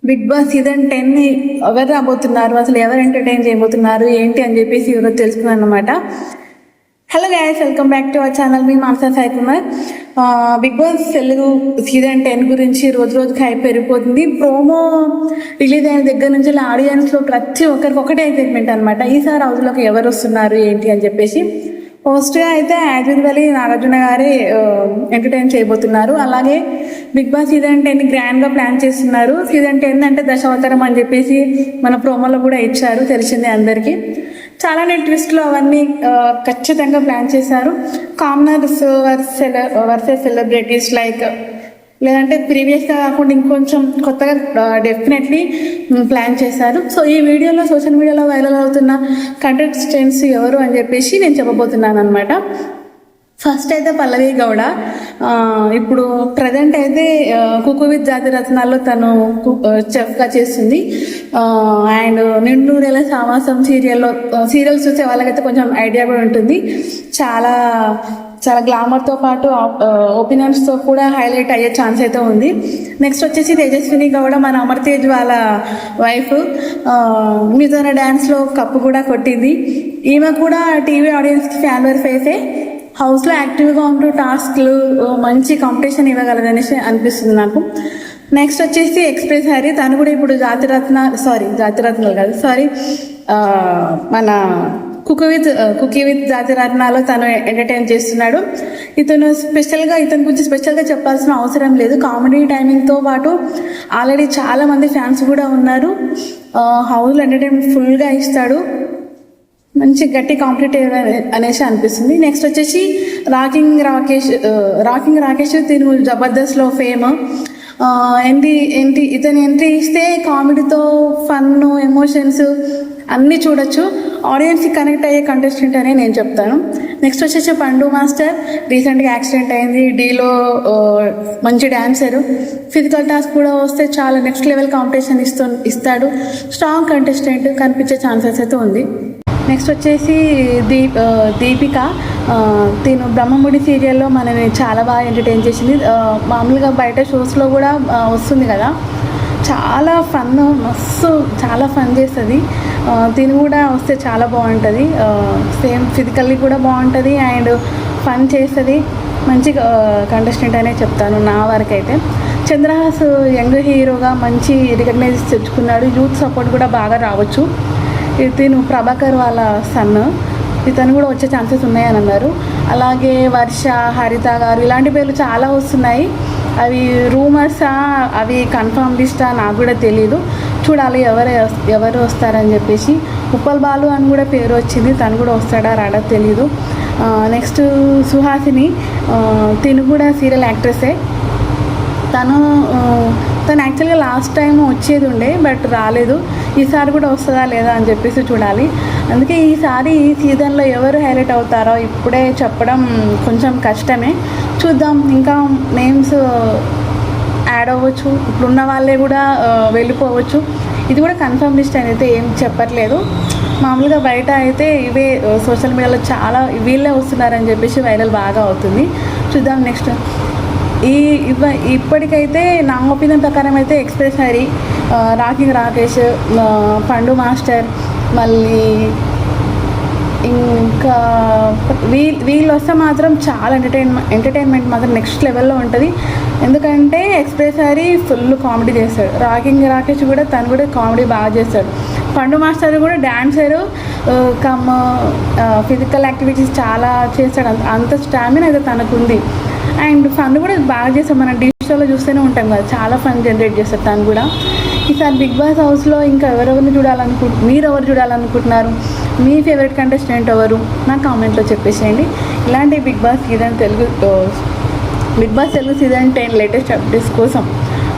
Big boss season 10 ఎవరు రాబోతున్నారు, అసలు ఎవరు ఎంటర్టైన్ చేయబోతున్నారు ఏంటి అని చెప్పేసి ఈరోజు తెలుసుకున్నాను అనమాట. Hello guys, welcome back to our channel. మీ మాంసా సాయి కుమార్. బిగ్ బాస్ తెలుగు సీజన్ 10 గురించి రోజు రోజుకి హైప్ పెరిగిపోతుంది. ప్రోమో రిలీజ్ అయిన దగ్గర నుంచి ఆడియన్స్లో ప్రతి ఒక్కరికి ఒకటే ఎక్సైట్మెంట్ అనమాట. ఈసారి హౌస్లోకి ఎవరు వస్తున్నారు ఏంటి అని చెప్పేసి. ఫస్ట్గా అయితే యాజ్ యూజువల్లీ నాగార్జున గారే ఎంటర్టైన్ చేయబోతున్నారు. అలాగే బిగ్ బాస్ సీజన్ 10 గ్రాండ్గా ప్లాన్ చేస్తున్నారు. సీజన్ 10 అంటే దశావతారం అని చెప్పేసి మన ప్రోమోలో కూడా ఇచ్చారు, తెలిసిందే అందరికీ. చాలానే ట్విస్ట్లు అవన్నీ ఖచ్చితంగా ప్లాన్ చేశారు. కామనర్స్ వర్సెస్ సెలబ్రిటీస్ లైక్, లేదంటే ప్రీవియస్గా కాకుండా ఇంకొంచెం కొత్తగా డెఫినెట్లీ ప్లాన్ చేశారు. సో ఈ వీడియోలో సోషల్ మీడియాలో వైరల్ అవుతున్న కంటెస్టెంట్స్ ఎవరు అని చెప్పేసి నేను చెప్పబోతున్నాను అనమాట. ఫస్ట్ అయితే పల్లవి గౌడ. ఇప్పుడు ప్రజెంట్ అయితే కుకు విత్ జాతిరత్నాల్లో తను చెఫ్గా చేస్తుంది. అండ్ నిండూరేల సావాసం సీరియల్స్ చూసే వాళ్ళకైతే కొంచెం ఐడియా కూడా ఉంటుంది. చాలా చాలా గ్లామర్తో పాటు ఒపీనియన్స్తో కూడా హైలైట్ అయ్యే ఛాన్స్ అయితే ఉంది. నెక్స్ట్ వచ్చేసి తేజస్విని గౌడ, మన అమర్ తేజ్ వాళ్ళ వైఫ్. మిజోన డ్యాన్స్లో కప్పు కూడా కొట్టింది. ఈమె కూడా టీవీ ఆడియన్స్కి ఫ్యాన్వర్ ఫేసే. హౌస్లో యాక్టివ్గా ఉంటూ టాస్క్లు మంచి కాంపిటీషన్ ఇవ్వగలదనేసి అనిపిస్తుంది నాకు. నెక్స్ట్ వచ్చేసి ఎక్స్ప్రెస్ హరి. తను కూడా ఇప్పుడు జాతిరత్నాలు కాదు మన కుకీ విత్ జాతిరత్నాల్లో తను ఎంటర్టైన్ చేస్తున్నాడు. ఇతని గురించి స్పెషల్గా చెప్పాల్సిన అవసరం లేదు. కామెడీ టైమింగ్తో పాటు ఆల్రెడీ చాలా మంది ఫ్యాన్స్ కూడా ఉన్నారు. హౌస్లో ఎంటర్టైన్మెంట్ ఫుల్గా ఇస్తాడు. మంచి గట్టి కాంపిటేటివ్ అనేసి అనిపిస్తుంది. నెక్స్ట్ వచ్చేసి రాకింగ్ రాకేష్ తిను జబర్దస్త్లో ఫేమ్. ఇతని ఎంట్రీ ఇస్తే కామెడీతో ఫన్, ఎమోషన్స్ అన్నీ చూడొచ్చు. ఆడియన్స్కి కనెక్ట్ అయ్యే కంటెస్టెంట్ అనే నేను చెప్తాను. నెక్స్ట్ వచ్చేసి పండు మాస్టర్. రీసెంట్గా యాక్సిడెంట్ అయింది. డీలో మంచి డాన్సరు. ఫిజికల్ టాస్క్ కూడా వస్తే చాలా నెక్స్ట్ లెవెల్ కాంపిటీషన్ ఇస్తాడు. స్ట్రాంగ్ కంటెస్టెంట్ కనిపించే ఛాన్సెస్ అయితే ఉంది. నెక్స్ట్ వచ్చేసి దీపిక. తిను బ్రహ్మముడి సీరియల్లో మనని చాలా బాగా ఎంటర్టైన్ చేసింది. మామూలుగా బయట షోస్లో కూడా వస్తుంది కదా, చాలా చాలా ఫన్ చేస్తుంది. తిను కూడా వస్తే చాలా బాగుంటుంది. సేమ్ ఫిజికల్లీ కూడా బాగుంటుంది అండ్ ఫన్ చేస్తుంది. మంచి కంటెస్టెంట్ అనే చెప్తాను నా వరకు అయితే. చంద్రహాస్ యంగ్ హీరోగా మంచి రికగ్నైజ్ తెచ్చుకున్నాడు. యూత్ సపోర్ట్ కూడా బాగా రావచ్చు. ఇతను ప్రభాకర్ వాళ్ళ సన్. ఇతను కూడా వచ్చే ఛాన్సెస్ ఉన్నాయని అన్నారు. అలాగే వర్ష, హరిత గారు ఇలాంటి పేర్లు చాలా వస్తున్నాయి. అవి రూమర్సా, అవి కన్ఫర్మ్ లిస్టా నాకు కూడా తెలీదు. చూడాలి ఎవరు వస్తారని చెప్పేసి. ఉప్పల్ బాలు అని కూడా పేరు వచ్చింది. తను కూడా వస్తాడా రాడా తెలీదు. నెక్స్ట్ సుహాసిని. తిను కూడా సీరియల్ యాక్ట్రెస్సే. తను యాక్చువల్గా లాస్ట్ టైం వచ్చేది ఉండే, బట్ రాలేదు. ఈసారి కూడా వస్తుందా లేదా అని చెప్పేసి చూడాలి. అందుకే ఈసారి ఈ సీజన్లో ఎవరు హైలైట్ అవుతారో ఇప్పుడే చెప్పడం కొంచెం కష్టమే. చూద్దాం, ఇంకా నేమ్స్ యాడ్ అవ్వచ్చు. ఇప్పుడున్న వాళ్ళే కూడా వెళ్ళిపోవచ్చు. ఇది కూడా కన్ఫర్మ్ లిస్ట్ అయితే ఏం చెప్పట్లేదు. మామూలుగా బయట అయితే ఇవే సోషల్ మీడియాలో చాలా వీళ్ళే వస్తున్నారని చెప్పేసి వైరల్ బాగా అవుతుంది. చూద్దాం నెక్స్ట్. ఇప్పటికైతే నా ఒపీనియన్ ప్రకారం అయితే ఎక్స్ప్రెస్ హరి, రాకింగ్ రాకేష్, పండు మాస్టర్, మళ్ళీ ఇంకా వీళ్ళు వస్తే మాత్రం చాలా ఎంటర్టైన్మెంట్ మాత్రం నెక్స్ట్ లెవెల్లో ఉంటుంది. ఎందుకంటే ఎక్స్ప్రెస్ హరి ఫుల్ కామెడీ చేస్తాడు. రాకింగ్ రాకేష్ కూడా తను కూడా కామెడీ బాగా చేస్తాడు. పండు మాస్టర్ కూడా డాన్సరు ఫిజికల్ యాక్టివిటీస్ చాలా చేస్తాడు. అంత స్టామినా అయితే తనకుంది. అండ్ ఫన్ కూడా బాగా చేస్తాం. మనం టీవీ షోలో చూస్తూనే ఉంటాం కదా, చాలా ఫన్ జనరేట్ చేస్తారు తను కూడా. ఈసారి బిగ్ బాస్ హౌస్లో ఇంకా మీరు ఎవరు చూడాలనుకుంటున్నారు? మీ ఫేవరెట్ కంటెస్టెంట్ ఎవరు? నా కామెంట్లో చెప్పేసేయండి. ఇలాంటి Bigg boss Telugu season 10 latest updates కోసం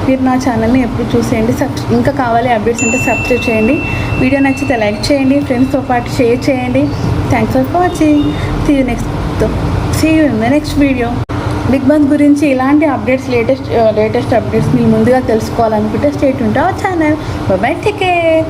మీరు నా ఛానల్ని ఎప్పుడు చూసేయండి. ఇంకా కావాలి అప్డేట్స్ అంటే సబ్స్క్రైబ్ చేయండి. వీడియో నచ్చితే లైక్ చేయండి, ఫ్రెండ్స్తో పాటు షేర్ చేయండి. Thanks for watching. See you in the next video. Bigg Boss గురించి ఇలాంటి అప్డేట్స్ లేటెస్ట్ అప్డేట్స్ మీరు ముందుగా తెలుసుకోవాలనుకుంటే stay tune to our channel. Bye, take care.